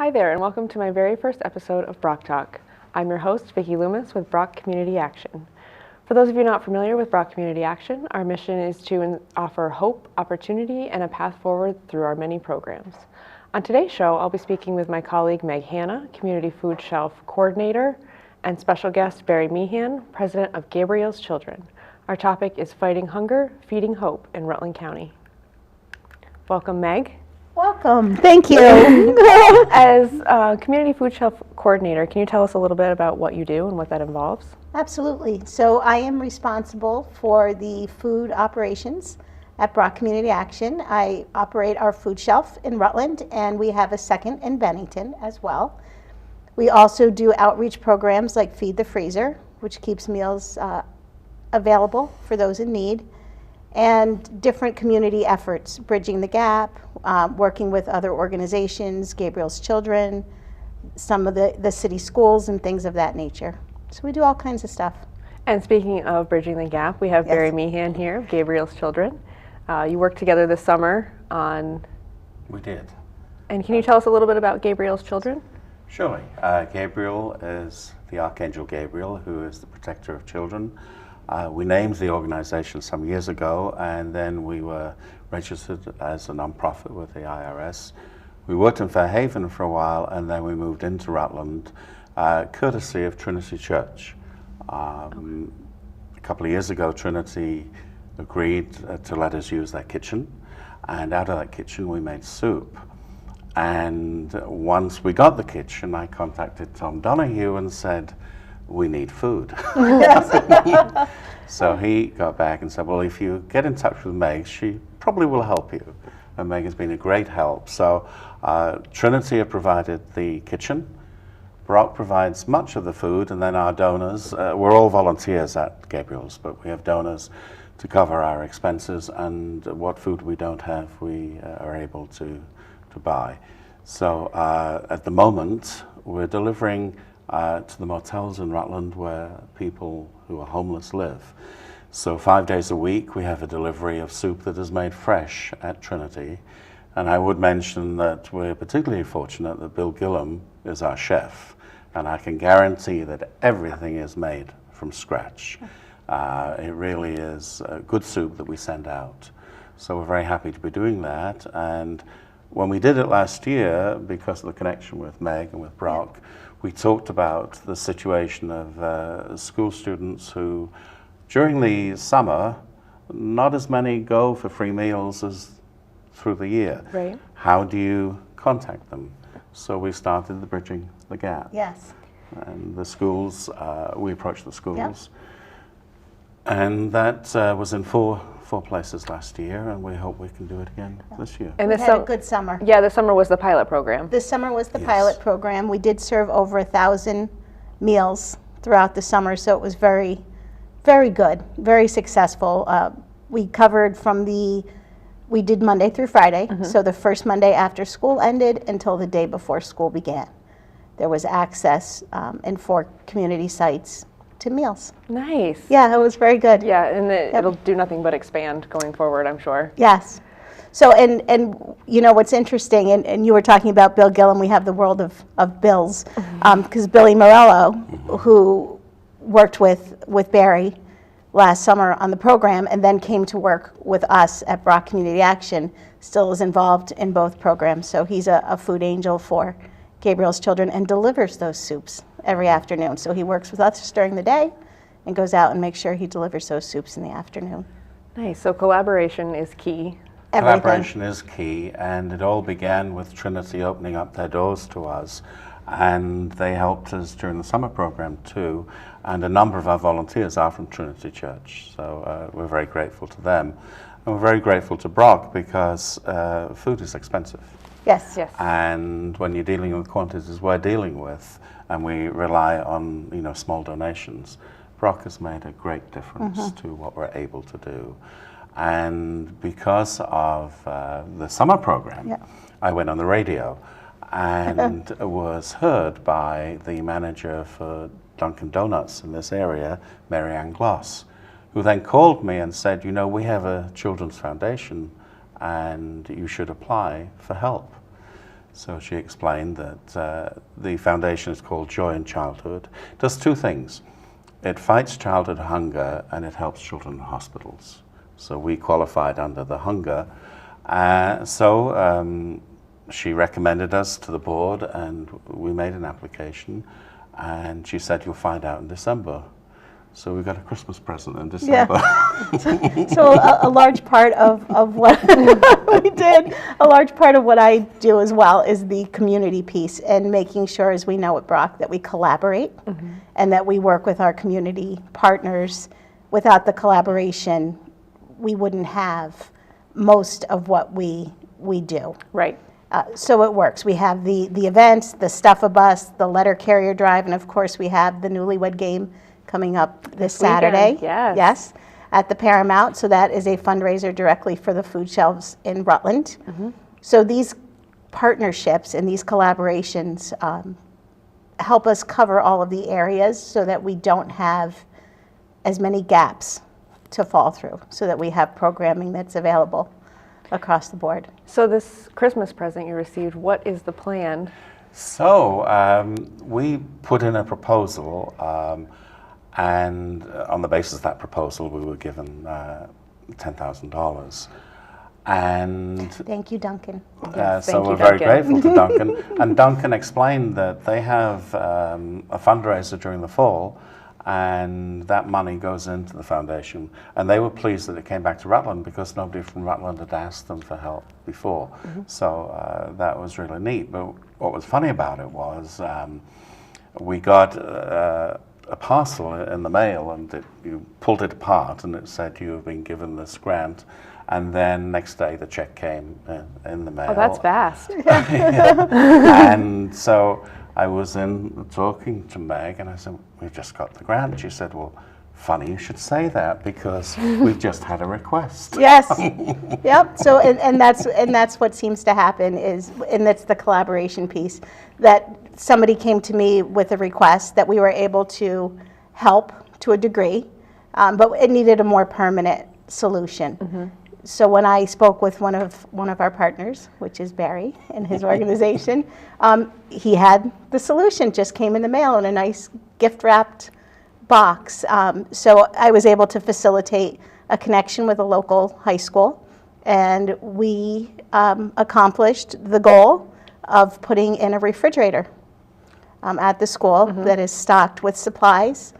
Hi there, and welcome to my very first episode of BROC Talk. I'm your host, Vicki Loomis with BROC Community Action. For those of you not familiar with BROC Community Action, our mission is to offer hope, opportunity, and a path forward through our many programs. On today's show, I'll be speaking with my colleague Meg Hanna, Community Food Shelf Coordinator, and special guest Barry Meehan, President of Gabriel's Children. Our topic is Fighting Hunger, Feeding Hope in Rutland County. Welcome, Meg. Welcome. Thank you. As Community Food Shelf Coordinator, can you tell us a little bit about what you do and what that involves? Absolutely. So I am responsible for the food operations at BROC Community Action. I operate our food shelf in Rutland, and we have a second in Bennington as well. We also do outreach programs like Feed the Freezer, which keeps meals available for those in need, and different community efforts, Bridging the Gap, working with other organizations, Gabriel's Children, some of the city schools and things of that nature. So we do all kinds of stuff. And speaking of Bridging the Gap, we have Yes. Barry Meehan here of Gabriel's Children. You worked together this summer on... We did. And can you tell us a little bit about Gabriel's Children? Surely. Gabriel is the Archangel Gabriel, who is the protector of children. We named the organization some years ago, and then we were registered as a nonprofit with the IRS. We worked in Fairhaven for a while, and then we moved into Rutland, courtesy of Trinity Church. A couple of years ago, Trinity agreed to let us use their kitchen, and out of that kitchen we made soup. And once we got the kitchen, I contacted Tom Donahue and said, we need food. So he got back and said, well, if you get in touch with Meg, she probably will help you. And Meg has been a great help. So Trinity have provided the kitchen. BROC provides much of the food, and then our donors, we're all volunteers at Gabriel's, but we have donors to cover our expenses, and what food we don't have, we are able to buy. So at the moment, we're delivering to the motels in Rutland where people who are homeless live. So 5 days a week we have a delivery of soup that is made fresh at Trinity. And I would mention that we're particularly fortunate that Bill Gillum is our chef, and I can guarantee that everything is made from scratch. It really is a good soup that we send out. So we're very happy to be doing that. And when we did it last year, because of the connection with Meg and with BROC, we talked about the situation of school students who, during the summer, not as many go for free meals as through the year. Right. How do you contact them? So we started the Bridging the Gap. Yes. And the schools, we approached the schools. Yep. And that was in four places last year, and we hope we can do it again this year. And We had a good summer. Yeah, this summer was the pilot program. This summer was the Yes. pilot program. We did serve over 1,000 meals throughout the summer, so it was very, very good, very successful. We covered we did Monday through Friday, so the first Monday after school ended until the day before school began. There was access in 4 community sites to meals. Nice. Yeah, it was very good. Yeah, and it'll do nothing but expand going forward, I'm sure. Yes. So, and you know what's interesting, and you were talking about Bill Gillum, we have the world of Bills, because Billy Morello, who worked with Barry last summer on the program and then came to work with us at BROC Community Action, still is involved in both programs. So he's a food angel for Gabriel's Children and delivers those soups every afternoon. So he works with us during the day and goes out and makes sure he delivers those soups in the afternoon. Nice. So collaboration is key. Everything. Collaboration is key, and it all began with Trinity opening up their doors to us, and they helped us during the summer program too, and a number of our volunteers are from Trinity Church, so we're very grateful to them. And we're very grateful to BROC because food is expensive. Yes. Yes. And when you're dealing with quantities we're dealing with, and we rely on small donations, BROC has made a great difference to what we're able to do. And because of the summer program, I went on the radio and was heard by the manager for Dunkin' Donuts in this area, Mary Ann Gloss, who then called me and said, we have a children's foundation and you should apply for help. So she explained that the foundation is called Joy in Childhood. It does two things. It fights childhood hunger and it helps children in hospitals. So we qualified under the hunger. She recommended us to the board and we made an application, and she said, you'll find out in December. So we got a Christmas present in December. Yeah. So a large part of what we did, a large part of what I do as well is the community piece, and making sure, as we know at BROC, that we collaborate and that we work with our community partners. Without the collaboration, we wouldn't have most of what we do. Right. So it works. We have the events, the Stuff-A-Bus, the letter carrier drive, and of course we have the Newlywed Game coming up this Saturday. Weekend, yes. Yes, at the Paramount. So that is a fundraiser directly for the food shelves in Rutland. So these partnerships and these collaborations help us cover all of the areas so that we don't have as many gaps to fall through, so that we have programming that's available across the board. So this Christmas present you received, what is the plan? So we put in a proposal, and on the basis of that proposal, we were given $10,000. And Thank you, Duncan. so we're you, very Duncan. grateful to Duncan. And Duncan explained that they have a fundraiser during the fall, and that money goes into the foundation. And they were pleased that it came back to Rutland because nobody from Rutland had asked them for help before. So that was really neat. But what was funny about it was we got a parcel in the mail, and you pulled it apart and it said you have been given this grant. And then next day the check came in the mail. Oh, that's fast. And so I was in talking to Meg, and I said, we've just got the grant. She said, well, funny you should say that because we've just had a request. Yes. Yep. So and that's what seems to happen and that's the collaboration piece, that somebody came to me with a request that we were able to help to a degree, but it needed a more permanent solution. So when I spoke with one of our partners, which is Barry and his organization, he had the solution, just came in the mail in a nice gift-wrapped box. So I was able to facilitate a connection with a local high school, and we accomplished the goal of putting in a refrigerator at the school that is stocked with supplies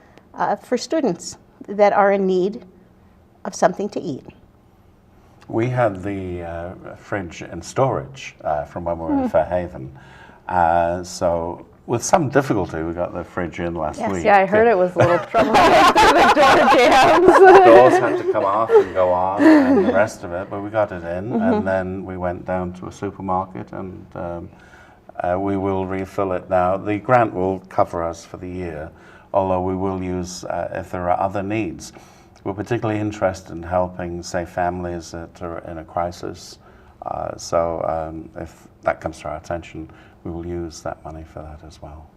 for students that are in need of something to eat. We had the fridge in storage from when we were in Fairhaven. So with some difficulty, we got the fridge in last week. Yeah, I heard it was a little trouble with door jams. The doors had to come off and go on and the rest of it, but we got it in. And then we went down to a supermarket, and we will refill it now. The grant will cover us for the year, although we will use if there are other needs. We're particularly interested in helping, say, families that are in a crisis. So if that comes to our attention, we will use that money for that as well.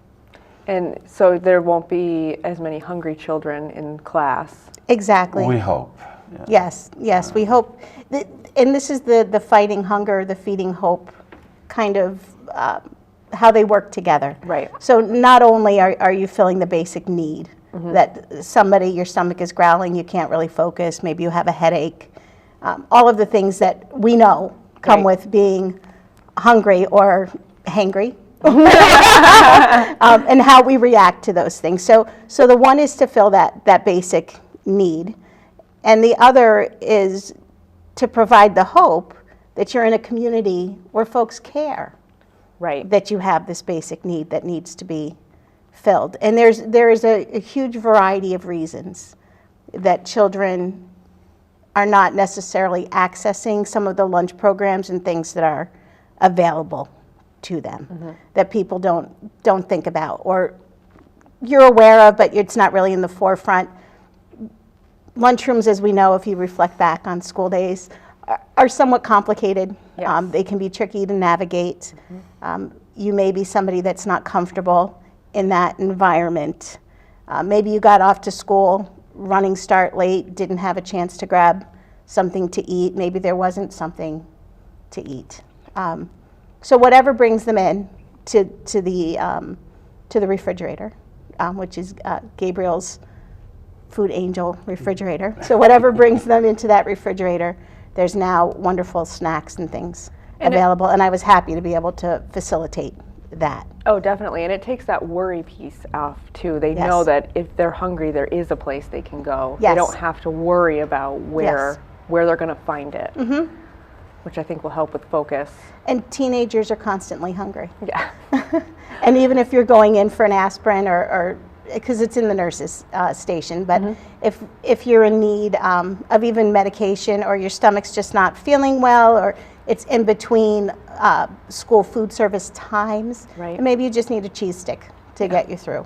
And so there won't be as many hungry children in class. Exactly. We hope. Yeah. Yes, we hope. And this is the fighting hunger, the feeding hope kind of how they work together. Right. So not only are you filling the basic need, that your stomach is growling, you can't really focus, maybe you have a headache, all of the things that we know come with being hungry or hangry, and how we react to those things. So the one is to fill that basic need, and the other is to provide the hope that you're in a community where folks care, Right. that you have this basic need that needs to be filled. And there is a huge variety of reasons that children are not necessarily accessing some of the lunch programs and things that are available to them, that people don't think about, or you're aware of, but it's not really in the forefront. Lunchrooms, as we know, if you reflect back on school days, are somewhat complicated. Yes. They can be tricky to navigate. You may be somebody that's not comfortable in that environment. Maybe you got off to school, running start late, didn't have a chance to grab something to eat. Maybe there wasn't something to eat. So whatever brings them in to the refrigerator, which is Gabriel's food angel refrigerator. So whatever brings them into that refrigerator, there's now wonderful snacks and things available, and I was happy to be able to facilitate that. Oh, definitely. And it takes that worry piece off too. They Yes. know that if they're hungry, there is a place they can go. Yes. They don't have to worry about Yes. where they're going to find it, which I think will help with focus. And teenagers are constantly hungry. Yeah. And even if you're going in for an aspirin or because it's in the nurse's station, but if you're in need of even medication, or your stomach's just not feeling well, or it's in between school food service times, Right. and maybe you just need a cheese stick to get you through,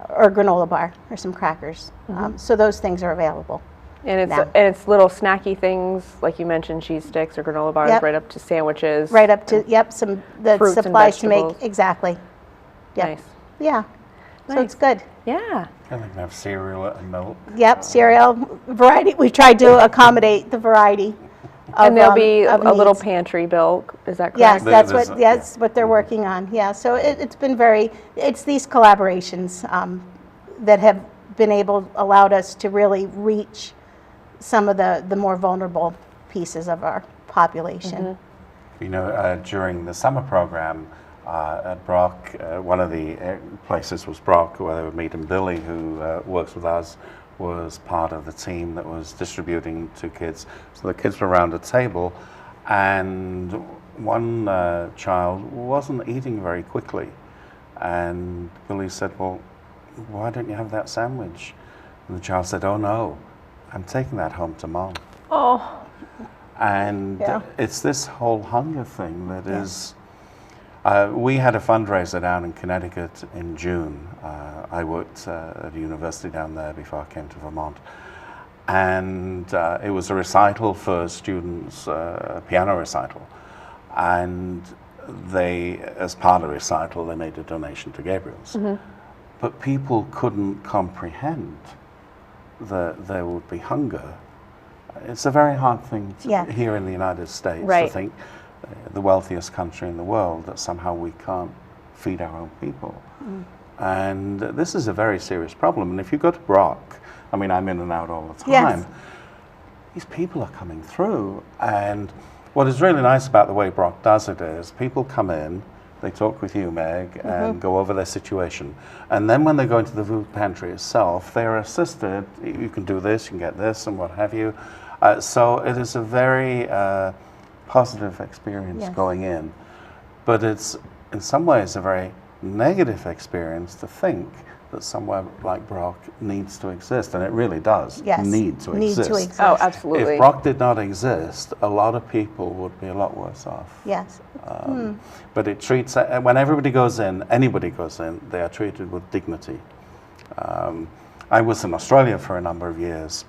or a granola bar or some crackers. So those things are available. And now. it's little snacky things, like you mentioned, cheese sticks or granola bars, Yep. right up to sandwiches. Right up to, the Fruits and supplies to make, vegetables. exactly. Yep. Nice. Yeah. So Nice. it's good. Yeah. I think they have cereal and milk. Yep, cereal, variety. We tried to accommodate the variety of, And there'll be of a little needs. pantry built, is that Yes, correct? that's what they're working on. Yeah, so it's been it's these collaborations that have allowed us to really reach some of the more vulnerable pieces of our population. You know, during the summer program at BROC, one of the places was BROC, where Meehan Billy, who works with us, was part of the team that was distributing to kids. So the kids were around a table, and one child wasn't eating very quickly. And Billy said, well, why don't you have that sandwich? And the child said, oh no, I'm taking that home to mom. Oh, And Yeah. it's this whole hunger thing that is. We had a fundraiser down in Connecticut in June. I worked at a university down there before I came to Vermont. And it was a recital for students, a piano recital. And they, as part of the recital, they made a donation to Gabriel's. But people couldn't comprehend that there would be hunger. It's a very hard thing here in the United States to Right. think, the wealthiest country in the world, that somehow we can't feed our own people. And this is a very serious problem. And if you go to BROC, I mean, I'm in and out all the time. Yes. These people are coming through. And what is really nice about the way BROC does it is people come in, they talk with you, Meg, and go over their situation. And then when they go into the food pantry itself, they are assisted. You can do this, you can get this, and what have you. So it is a very positive experience going in. But it's, in some ways, a very negative experience to think that somewhere like BROC needs to exist. And it really does need to exist. oh, absolutely. If BROC did not exist, a lot of people would be a lot worse off. Yes. But it treats, when everybody goes in, anybody goes in, they are treated with dignity. I was in Australia for a number of years,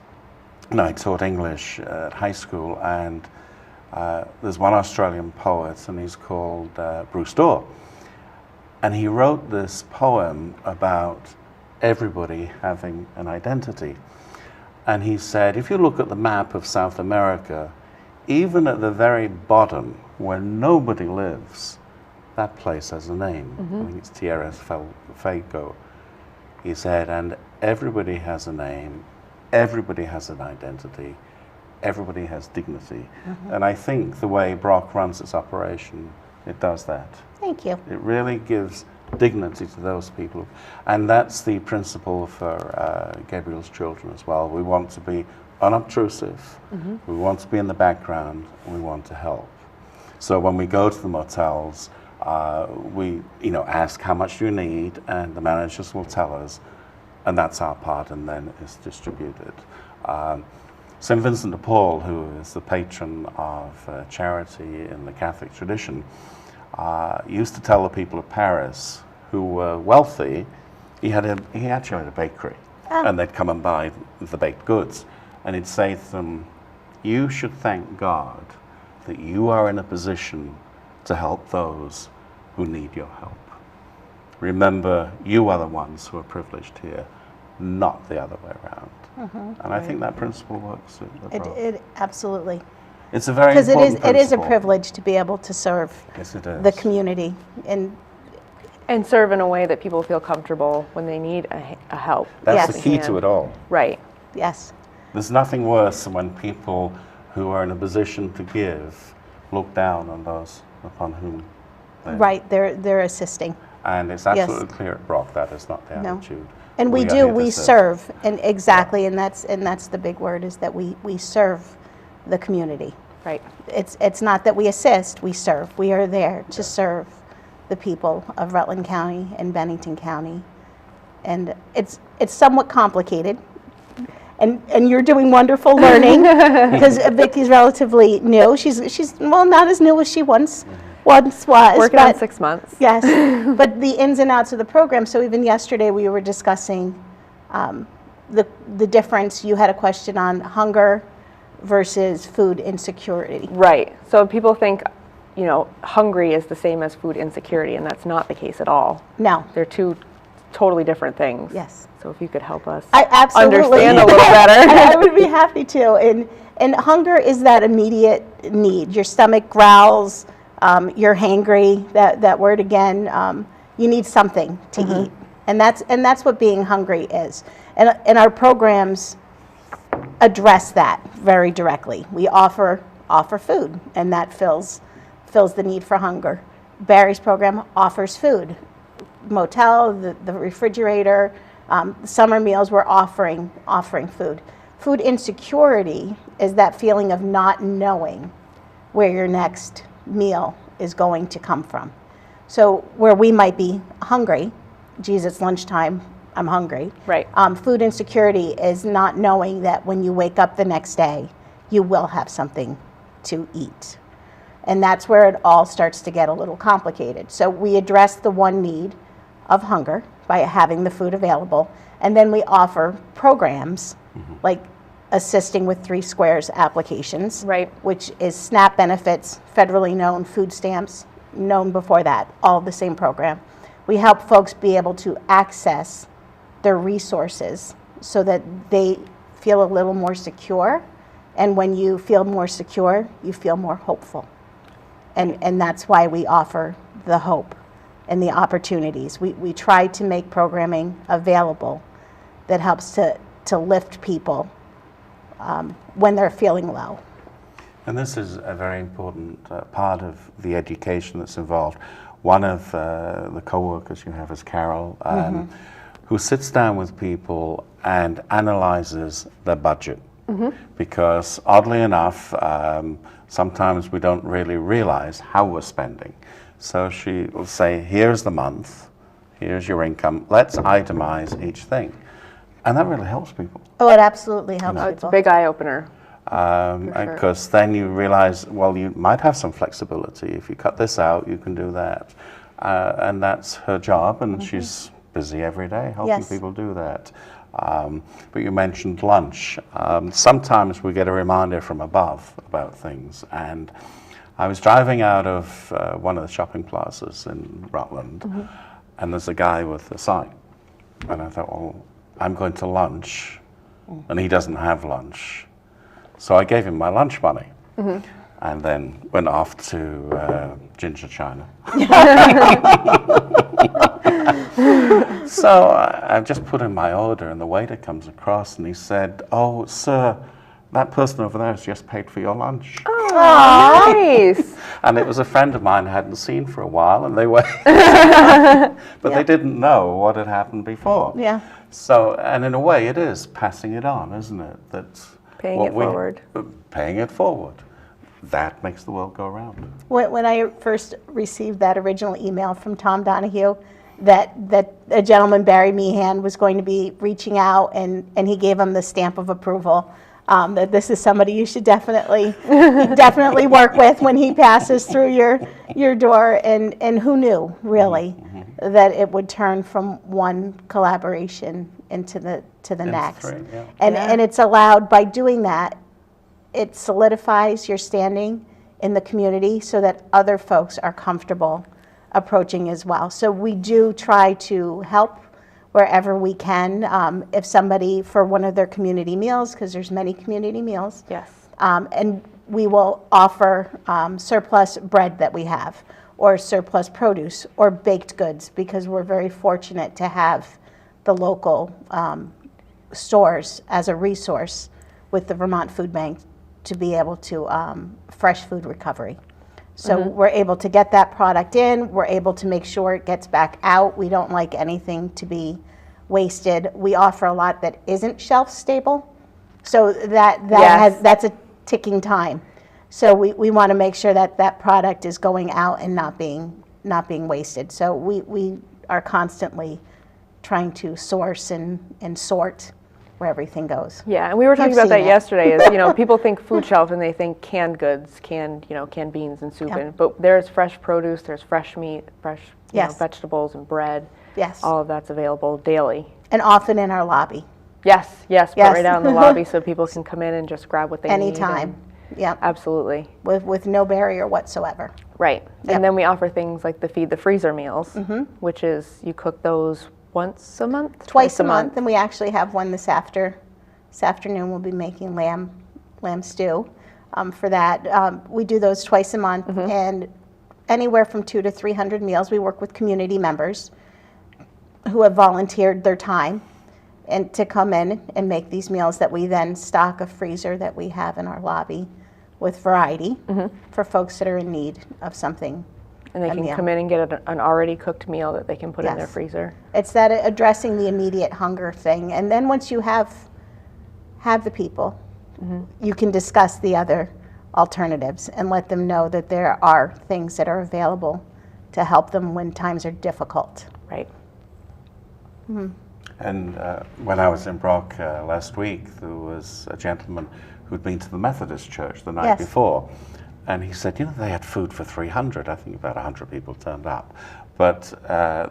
and I taught English at high school, and there's one Australian poet, and he's called Bruce Dorr. And he wrote this poem about everybody having an identity. And he said, if you look at the map of South America, even at the very bottom, where nobody lives, that place has a name. I think it's Tierra del Fuego. He said, and everybody has a name, everybody has an identity, everybody has dignity. And I think the way BROC runs its operation, it does that. Thank you. It really gives dignity to those people. And that's the principle for Gabriel's children as well. We want to be unobtrusive, we want to be in the background, we want to help. So when we go to the motels, we ask how much do you need, and the managers will tell us, and that's our part, and then it's distributed. St. Vincent de Paul, who is the patron of charity in the Catholic tradition, used to tell the people of Paris who were wealthy, he actually had a bakery, and they'd come and buy the baked goods, and he'd say to them, you should thank God that you are in a position to help those who need your help. Remember, you are the ones who are privileged here, not the other way around. And I think that principle works. It absolutely. It's a very Because important it is a principle. privilege to be able to serve Yes, it is. the community. And serve in a way that people feel comfortable when they need a help. That's Yes. the key to it all. Right. Yes. There's nothing worse than when people who are in a position to give look down on those upon whom they... Right, they're assisting. And it's absolutely clear at BROC that is not the No. attitude. And we are do, here to we serve, and exactly, and that's the big word, is that we serve the community. Right. It's not that we assist, we serve. We are there to serve the people of Rutland County and Bennington County. And it's somewhat complicated. And you're doing wonderful learning, because Vicki's relatively new. She's well, not as new as she once was. Working on but 6 months. yes, but the ins and outs of the program. So even yesterday we were discussing the difference. You had a question on hunger versus food insecurity. Right. So people think, hungry is the same as food insecurity, and that's not the case at all. No. They're two totally different things. Yes. So if you could help us I absolutely understand a little better. I would be happy to. And hunger is that immediate need. Your stomach growls. You're hangry. That word again. You need something to eat, and that's what being hungry is. And our programs address that very directly. We offer food, and that fills the need for hunger. Barry's program offers food. Motel, the refrigerator, summer meals, we're offering food. Food insecurity is that feeling of not knowing where your next meal is going to come from. So where we might be hungry, geez, it's lunchtime, I'm hungry. Right. Food insecurity is not knowing that when you wake up the next day, you will have something to eat. And that's where it all starts to get a little complicated. So we address the one need of hunger by having the food available, and then we offer programs like assisting with 3 Squares applications, Right. which is SNAP benefits, federally known food stamps, known before that, all the same program. We help folks be able to access their resources so that they feel a little more secure, and when you feel more secure, you feel more hopeful. And that's why we offer the hope and the opportunities. We try to make programming available that helps to lift people when they're feeling low. And this is a very important part of the education that's involved. One of the co-workers you have is Carol, who sits down with people and analyzes their budget. Because oddly enough, sometimes we don't really realize how we're spending. So she will say, here's the month, here's your income, let's itemize each thing. And that really helps people. Oh, it absolutely helps people. It's a big eye opener. Because then you realize, well, you might have some flexibility. If you cut this out, you can do that. And that's her job, and she's busy every day helping Yes. people do that. But you mentioned lunch. Sometimes we get a reminder from above about things. And I was driving out of one of the shopping plazas in Rutland, and there's a guy with a sign. And I thought, well, I'm going to lunch, and he doesn't have lunch. So I gave him my lunch money, and then went off to Ginger China. So I've just put in my order, and the waiter comes across, and he said, "Oh, sir, that person over there has just paid for your lunch." Oh, nice. And it was a friend of mine I hadn't seen for a while, and they were, but they didn't know what had happened before. Yeah. So, and in a way, it is passing it on, isn't it? That's Paying what it forward. Paying it forward. That makes the world go round. When I first received that original email from Tom Donahue, that a gentleman, Barry Meehan, was going to be reaching out, and he gave him the stamp of approval, that this is somebody you should definitely work with when he passes through your door. And who knew, really, that it would turn from one collaboration into the next. Three, yeah. And it's allowed, by doing that, it solidifies your standing in the community so that other folks are comfortable approaching as well. So we do try to help wherever we can. If somebody, for one of their community meals, because there's many community meals, Yes. and we will offer surplus bread that we have, or surplus produce, or baked goods, because we're very fortunate to have the local stores as a resource with the Vermont Food Bank to be able to fresh food recovery. So we're able to get that product in, we're able to make sure it gets back out. We don't like anything to be wasted. We offer a lot that isn't shelf stable, so that's a ticking time. So we want to make sure that that product is going out and not being wasted. So we are constantly trying to source and sort where everything goes. Yeah, and we were talking You've about that seen it. yesterday. Is people think food shelf and they think canned goods, canned beans and soup, but there's fresh produce, there's fresh meat, fresh vegetables and bread. Yes. All of that's available daily. And often in our lobby. Yes, put right out in the lobby so people can come in and just grab what they need. Anytime. Yep. Absolutely. With no barrier whatsoever. Right. Yep. And then we offer things like the Feed the Freezer meals, which is you cook those once a month? Twice a month, and we actually have one this afternoon. We'll be making lamb stew for that. We do those twice a month, and anywhere from 200 to 300 meals. We work with community members who have volunteered their time and to come in and make these meals that we then stock a freezer that we have in our lobby with variety for folks that are in need of something. And they can come in and get an already cooked meal that they can put in their freezer. It's that addressing the immediate hunger thing. And then once you have the people, you can discuss the other alternatives and let them know that there are things that are available to help them when times are difficult. Right. And when I was in BROC last week, there was a gentleman who'd been to the Methodist church the night before. And he said, they had food for 300. I think about 100 people turned up. But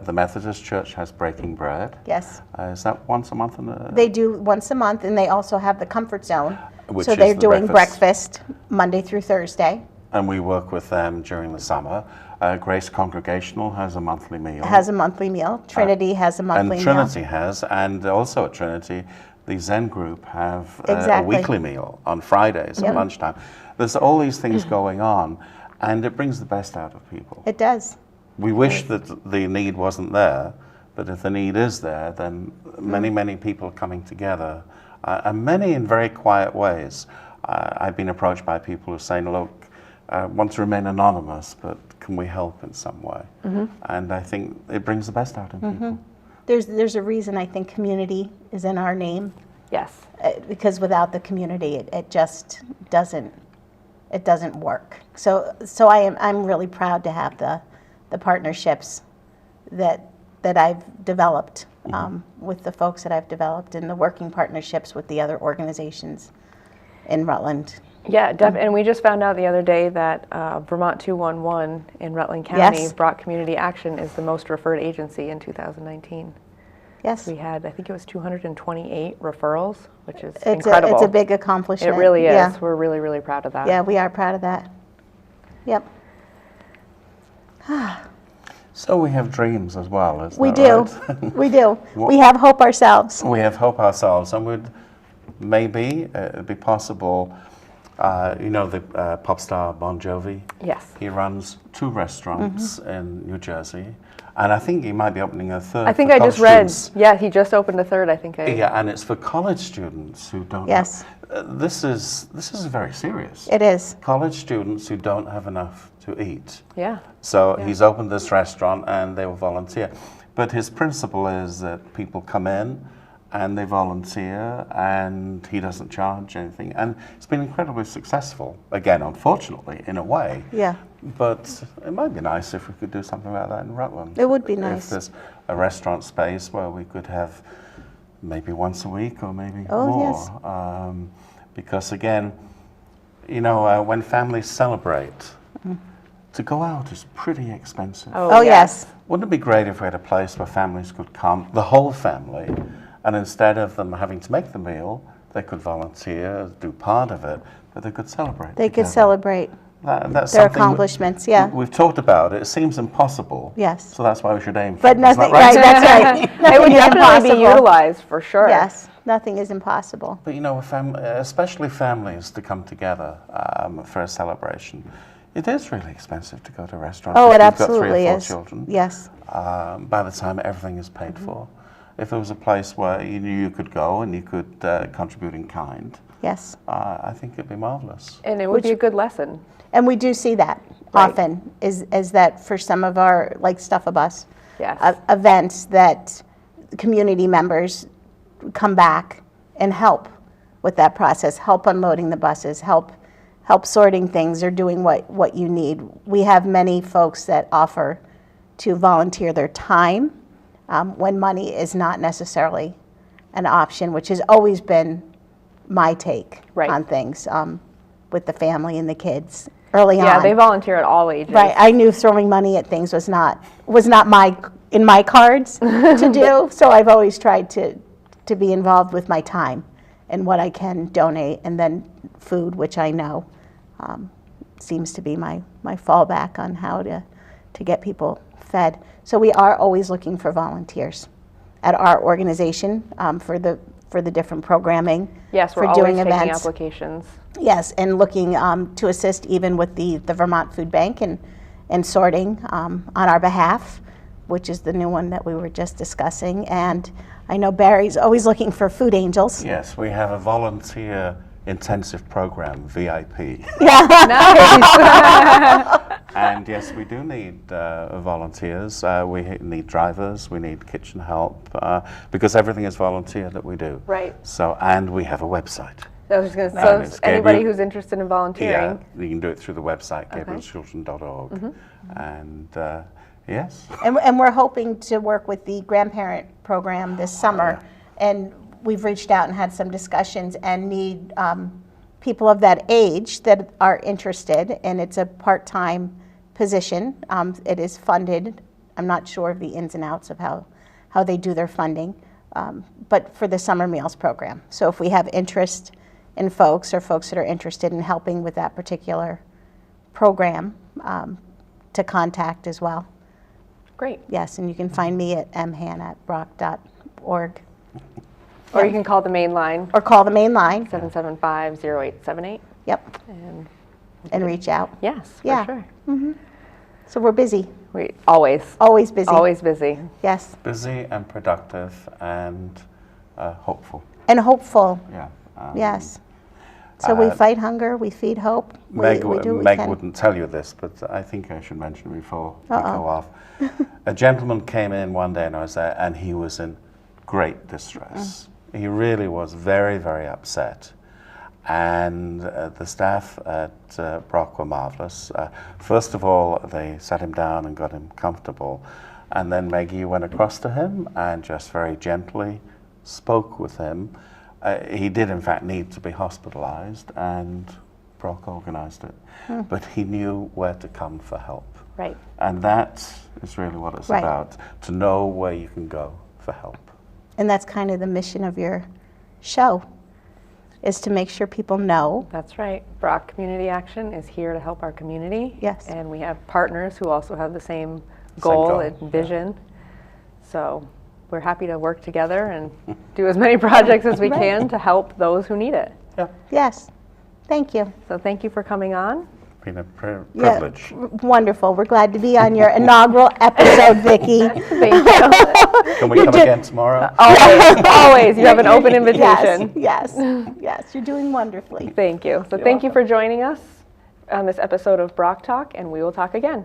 the Methodist church has breaking bread. Yes. Is that once a month? They do once a month, and they also have the comfort zone. Which so is they're the doing breakfast Monday through Thursday. And we work with them during the summer. Grace Congregational has a monthly meal. Trinity has a monthly meal. And Trinity has, and also at Trinity, the Zen group have a weekly meal on Fridays at lunchtime. There's all these things going on, and it brings the best out of people. It does. We wish that the need wasn't there, but if the need is there, then many people are coming together, and many in very quiet ways. I've been approached by people who are saying, look, I want to remain anonymous, but can we help in some way? And I think it brings the best out of people. There's a reason I think community is in our name. Yes. Because without the community, it just doesn't work. So I'm really proud to have the partnerships that I've developed with the folks that I've developed, and the working partnerships with the other organizations in Rutland. Yeah, and we just found out the other day that Vermont 211 in Rutland County, BROC Community Action, is the most referred agency in 2019. Yes. We had, I think it was 228 referrals, which is incredible. It's a big accomplishment. It really is. Yeah. We're really, really proud of that. Yeah, we are proud of that. Yep. So we have dreams as well, isn't We that do. right? We do. We have hope ourselves. We have hope ourselves, and maybe it'd be possible. The pop star Bon Jovi? Yes. He runs 2 restaurants in New Jersey, and I think he might be opening a third. I think I just read. Yeah, he just opened a third. I think. Yeah, and it's for college students who don't. Yes. This is very serious. It is. College students who don't have enough to eat. Yeah. So he's opened this restaurant, and they will volunteer. But his principle is that people come in and they volunteer, and he doesn't charge anything. And it's been incredibly successful, again, unfortunately, in a way. Yeah. But it might be nice if we could do something like that in Rutland. It would be nice. If there's a restaurant space where we could have maybe once a week or maybe more. Yes. Because again, when families celebrate, to go out is pretty expensive. Oh, yes. Wouldn't it be great if we had a place where families could come, the whole family, and instead of them having to make the meal, they could volunteer, do part of it, but they could celebrate. They could celebrate That's their something accomplishments, yeah. We've talked about it. It seems impossible. Yes. So that's why we should aim for But it. Isn't nothing, that right? right, that's right. It would Nothing is definitely be impossible. utilized for sure. Yes. Nothing is impossible. But you know, especially families to come together for a celebration, it is really expensive to go to restaurants. Oh, if it you've got 3 absolutely or 4 is. children. Yes. By the time everything is paid for. If there was a place where you knew you could go and you could contribute in kind, Yes. I think it'd be marvelous. And it would be a good lesson. And we do see that Right. often, is that for some of our, like Stuff-A-Bus Yes. events, that community members come back and help with that process, help unloading the buses, help sorting things or doing what you need. We have many folks that offer to volunteer their time when money is not necessarily an option, which has always been my take Right. on things with the family and the kids early on. Yeah, they volunteer at all ages. Right, I knew throwing money at things was not in my cards to do, so I've always tried to be involved with my time and what I can donate, and then food, which I know seems to be my fallback on how to get people fed. So we are always looking for volunteers at our organization for the different programming. Yes, we're for always doing taking events. applications. Yes, and looking to assist even with the Vermont Food Bank and sorting on our behalf, which is the new one that we were just discussing. And I know Barry's always looking for food angels. Yes, we have a volunteer intensive program, VIP. And yes, we do need volunteers. We need drivers, we need kitchen help, because everything is volunteer that we do. Right. So, and we have a website. I was going to And say, it's anybody Gabriel- who's interested in volunteering. Yeah, you can do it through the website, gabrielchildren.org. And yes. And we're hoping to work with the grandparent program this summer. And we've reached out and had some discussions and need people of that age that are interested. And it's a part-time position. It is funded. I'm not sure of the ins and outs of how they do their funding, but for the summer meals program. So if we have interest in folks or folks that are interested in helping with that particular program, to contact as well. Great. Yes, and you can find me at mhanna@broc.org. Or you can call the main line, Or call the main line. 775-0878. Yep, and reach out. Yes, for Yeah. sure. So we're busy, We always busy. always busy. Yes, Busy and productive and hopeful. and hopeful. Yeah. Yes. So we fight hunger, we feed hope. We do what we Meg can. wouldn't tell you this, but I think I should mention before we Uh-oh. go off. A gentleman came in one day and I was there, and he was in great distress. He really was very, very upset. And the staff at BROC were marvelous. First of all, they sat him down and got him comfortable. And then Maggie went across to him and just very gently spoke with him. He did, in fact, need to be hospitalized, and BROC organized it. But he knew where to come for help. Right. And that is really what it's Right. about, to know where you can go for help. And that's kind of the mission of your show, is to make sure people know. That's right. BROC Community Action is here to help our community. Yes. And we have partners who also have the same goal goal, and vision. So we're happy to work together and do as many projects as we Right. can to help those who need it. Yes, thank you. So thank you for coming on. Been a Yeah, privilege. Wonderful. We're glad to be on your inaugural episode, Vicki. Thank you. Can we come again tomorrow? Always. You have an open invitation. Yes, yes, you're doing wonderfully. Thank you. So thank you for joining us on this episode of BROC Talk, and we will talk again.